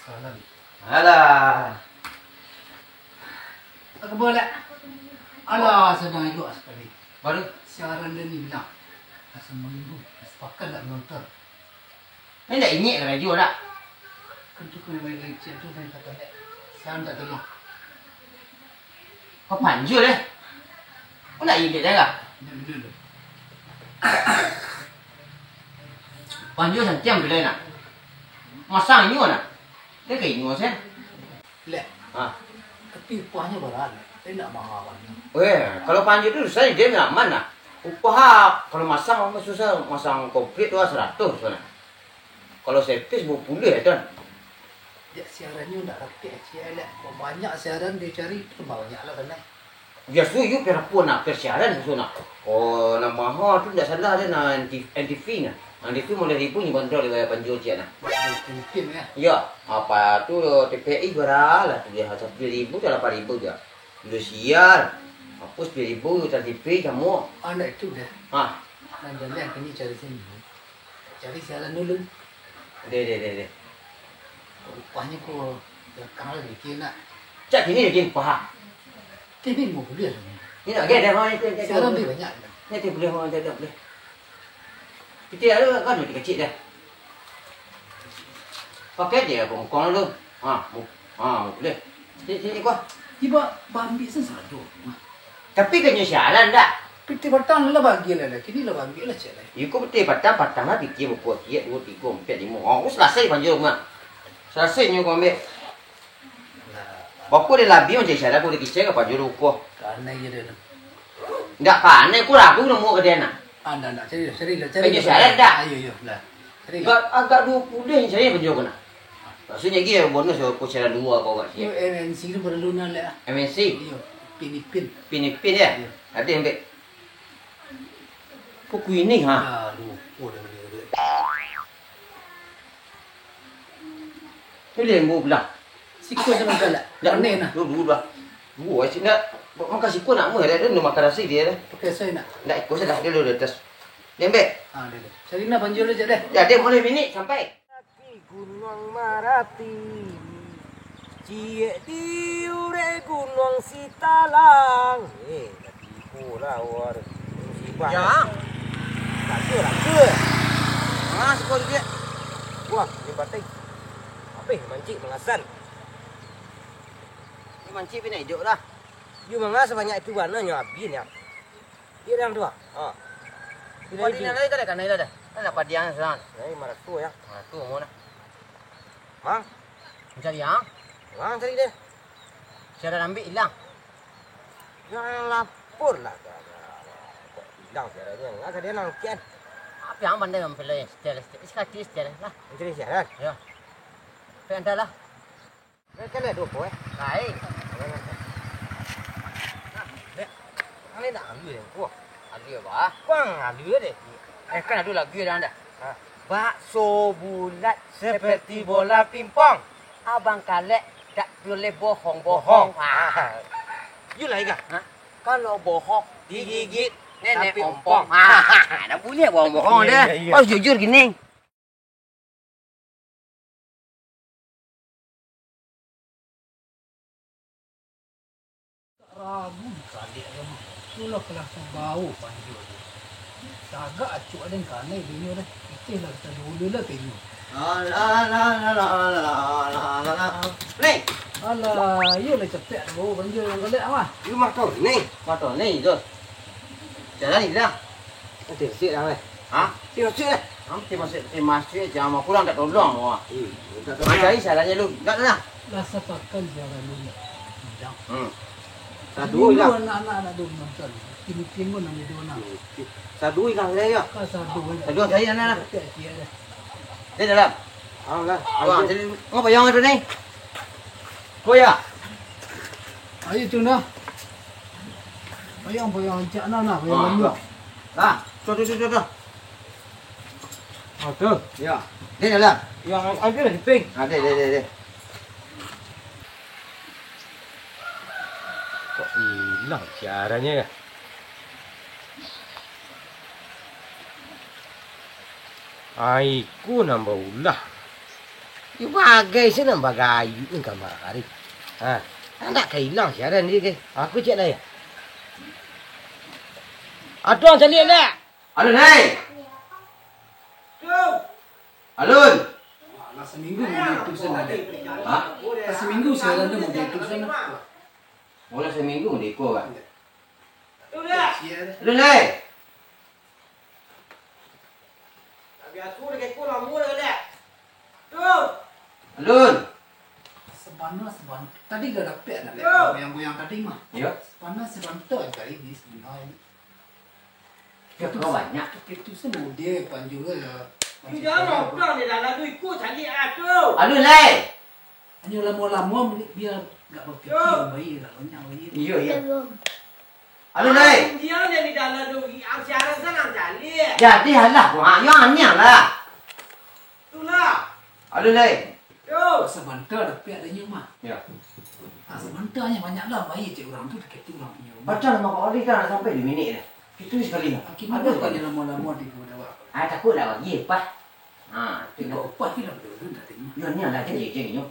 Salam. Alah. Aku boleh. Alah, sedang itu sekali. Baru Siaran dia ni bilang. Asal minggu. Sepakat nak nonton. ni dah ingat ke radio dah. Kentu kau yang main cik tu dan kata dia. Siaran tak tolong. Kau panjul eh. Kau nak ingat dah kah? Dia dulu. Panjul santiam bila nak. Masang ni nak. Dia ke ini saya. Lek. Ha. Tapi upahnya berapa? Dia nak mahal banyak. Weh, kalau panjul tu saya dia nak mana? Upah kalau masang susah masang komplit tu 100 sebenarnya. Kalau servis 20 tuan. Dia siarannya tak rapi cik lek. Banyak siaran dia cari tu banyak lah kan. Biar suyu perapun nak persiaran tu nak. Oh, nak mahal tu tak salah dia nak NTV nak. NTV mulai ribu ni kontrol dia panjul je nak. Mungkin ya. Ya, apa tu TPI berapa tu dia 10.000 ke 8.000 dia. Dia siar. Hapus 10.000 tak TPI kamu. Anak itu dah. Ha. Dan jalan kini cari sini. Cari siaran dulu. Deh. Upahnya kau belakang lagi kena. Cak kini dia kini paham. TV mau beli semua. Ni nak get dah ni. Siaran dia banyak. Ni dia boleh orang tak boleh. Kita ada kan dia kecil dah. Pakai dia kongkong dulu. Ha, boleh. Sini kau. Tiba bambi sesuatu. Tapi kena siaran dah. Piti batang lah bagi lah. Kini lah bagi lah cik lah. Iku betul patang lah fikir buat dia 2 3 4 5. Oh, selesai panjang mak. Selesai nyu kau ambil. Bapak dia labi macam siaran aku dia kisah ke panjang aku. Karena dia dah. Enggak kan, aku ragu nak ke dia nak. Anda nak cari lah. Kena siaran dah. Ayo lah. Cari lah. Agak 20 yang saya panjang kena. Maksudnya dia bonus aku siaran 2 kau kat Yo sini. MNC tu perlu nak lah. MNC. Yo pinipin. Pinipin ya. Ada yang ambil. Kau kuning ha. Lupa dah beli. Tu dia yang bawa belah. Sikut sama galak. Mana nak? Dulu dah. Dua sini nak makan sikut nak meh dia nak makan nasi dia dah. Pakai saya nak. Nak ikut saya dah dia dulu atas. Dia ambil. Dia. Cari nak banjur aja deh. Ya dia boleh minit sampai. Gunung Marapi, cie diure Gunung Sitalang. Tapi pula war musibah. Ya. Laka. Ah, sikut dia. Wah, ni batai. Apa mancik mengasan? Ni mancing pun nak hidup dah. You mengas sebanyak itu warnanya habis ya. Dia yang dua. Ha. Kau di mana dah kan dah. Kan dapat dia sekarang. Ini marah tu ya. Ah, tu mau nak. Mang, Mencari yang. mang cari dia. Siaran ambil hilang. Yang lapor lah. Kok hilang caranya? Ngak dia nang kian. Apa yang pandai mempelai stel. Sekali stel lah. Mencari siaran. Ya. Pendal lah. Mereka lihat dua poin. Baik. Ini nak ambil yang kuah. Ada apa? Bang, ambil deh. Kan ada lagi dah anda. Bakso bulat seperti bola pimpong. Abang kalek tak boleh bohong-bohong. You lah Ika. Kalau bohong Digigit nenek sampai ompong. ompong. Dah boleh bohong-bohong dia. Iya. Oh jujur gini. Ragu kali kamu. Itulah kelas bau banjur. Sagak acuk ada kanai binyo dah. Kita lah kita dulu lah binyo. Nih, Alah, yo lah cepet bau banjur yang galak mah. You makan ni. motor nih tu. Jalan ni dah. Nanti siap dah. Ha? Siap siap. Nanti masih jangan kurang tak tolong wah. Cari salahnya lu. Enggak dah. Lah sepakan jalan dulu. Satu hilang. Anak-anak dulu nonton. Kini pun nak dua nak. Satu hilang saya ya. Kau satu. Satu cari anak. Dia dah. Dia dalam. Alhamdulillah. Wah, jadi ngapa yang ada ni? Kau ya? Ayo tuna. Bayang ajak nak bayang banyak. Lah, tu. Oh tu. Ya. Dia dalam. Yang ambil lah ping. Ada. Kok hilang caranya ya? Aiku nambah ulah. Bagai sini bagai ini gambar hari. Anak hilang siaran ni ke? Aku cek dah ya. Aduh, cari lah. Alun, hai. Alun. Alah seminggu mau itu sana deh. Hah? Seminggu saya ada mau itu sana. Mula seminggu dia ikut kan? Iya deh. Alun, hai. Alun. Sebanah. Tadi gak dapet nak goyang-goyang tadi mah. Ya. Sebanah sebantar kali ini sebenarnya. Ya, kau banyak. Itu semua dia panjul ya. Alun, hai. Hanya lama-lama biar gak berfikir bayi lah, banyak bayi. Iya, iya. Alun, hai. Jadi halah, wah, yang ni lah. Alun, hai. Sebentar dapet adanya mah. Ya. Sebentarnya banyaklah bayi cik orang tu dekat tu orang punya rumah. Macam mak orang kan sampai 2 minit dah. Itu sekali. Akhirnya apa kan lama-lama di bawah. Takut dah bagi apa? Tiga upah kita berdua dah tengok. Yo ni lah jadi nyo.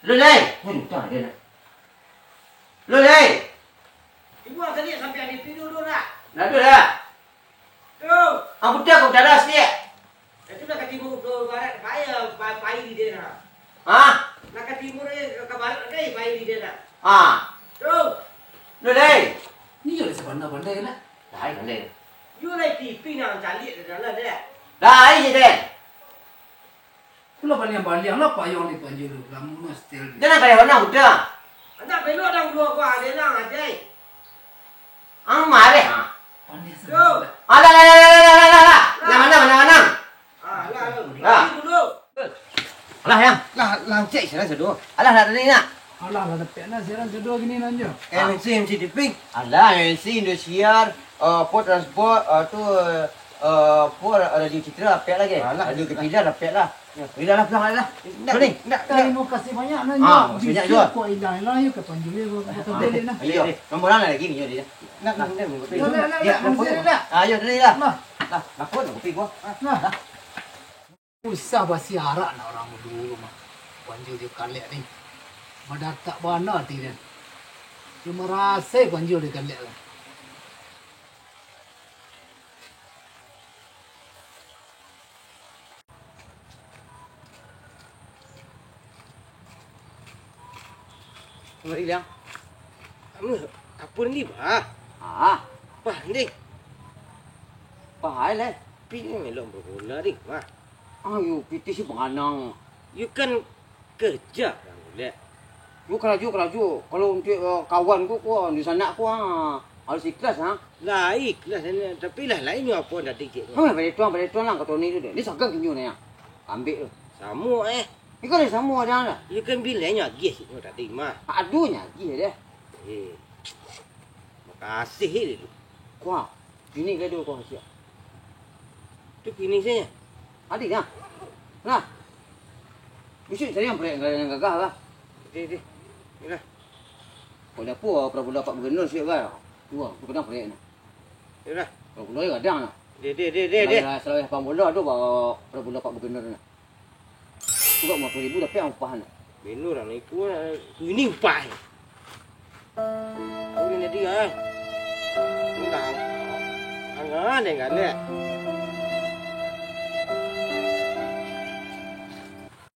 Lu lai. Ni tak ada nak. Lu lai. Nak tu dah. Aku dah kau dah sikit. Ha? Lu lai. Ni jadi sebentar pandai lah. Lai kan lai. Dah. Lai je deh. Kalau baliang-baliang lah payung di panjul lama still. Jangan kaya orang udah. Ang mare ha. Pandai sebentar. Alah. Mana. Alah yang. Lah cek sana sedo. Alah nak ni nak. Alah dah dapet lah sekarang jodoh gini nanya. MC diping. Alah, MC Indosiar, Port Transport, tu Port ada di Citra, pek lagi. Alah. Ada ke Pilar, pek lah. Pilar lah, pulang lah. Pening. Terima kasih banyak nanya. Banyak juga. Kau hilang ke panjul dia kau beli nah. Ayo, nombor mana lagi ni dia. Nak. Ya, ayo dari lah. Nak pun kopi gua. Usah basi arak nak orang dulu mah. Panjul dia kalek ni. Badak tak bana ti dia. Cuma rasa panjul dia kalek lah. Mari lang. Apa ni bah? Bah ni. Pahai lah. Pini melong berguna ni bah. Ayo, kita si penganang. You kan kerja kan boleh. Yo keraju. Kalau untuk kawan ku di sana ku harus ikhlas ha. Lah ikhlas tapi lah lain apa dah dikit. Balik tuan lah kata ni tu deh. Ni sagang kinyo ni ya. Ambil tu. Sama Ni kan sama ada lah. You kan bilangnya gas itu tadi mah. Aduhnya dia deh. Makasih dia tu. Kuah. Ini ke dulu kuah siap. Tu kini saja. Adik dah. Nah. Mesti saya yang gagah lah. Dia. Inilah. Kau dah puas pula Pak Gubernur siap kan. Tua, tu kena proyek nak. Inilah. Kalau pula kadang nak. Dia. Selalu pambola tu bawa pula Pak Gubernur nak. Tu kau 50,000 dapat yang upah nak. Menu orang ni ku ini upah. Aku ni dia Ini dah. Angah ni kan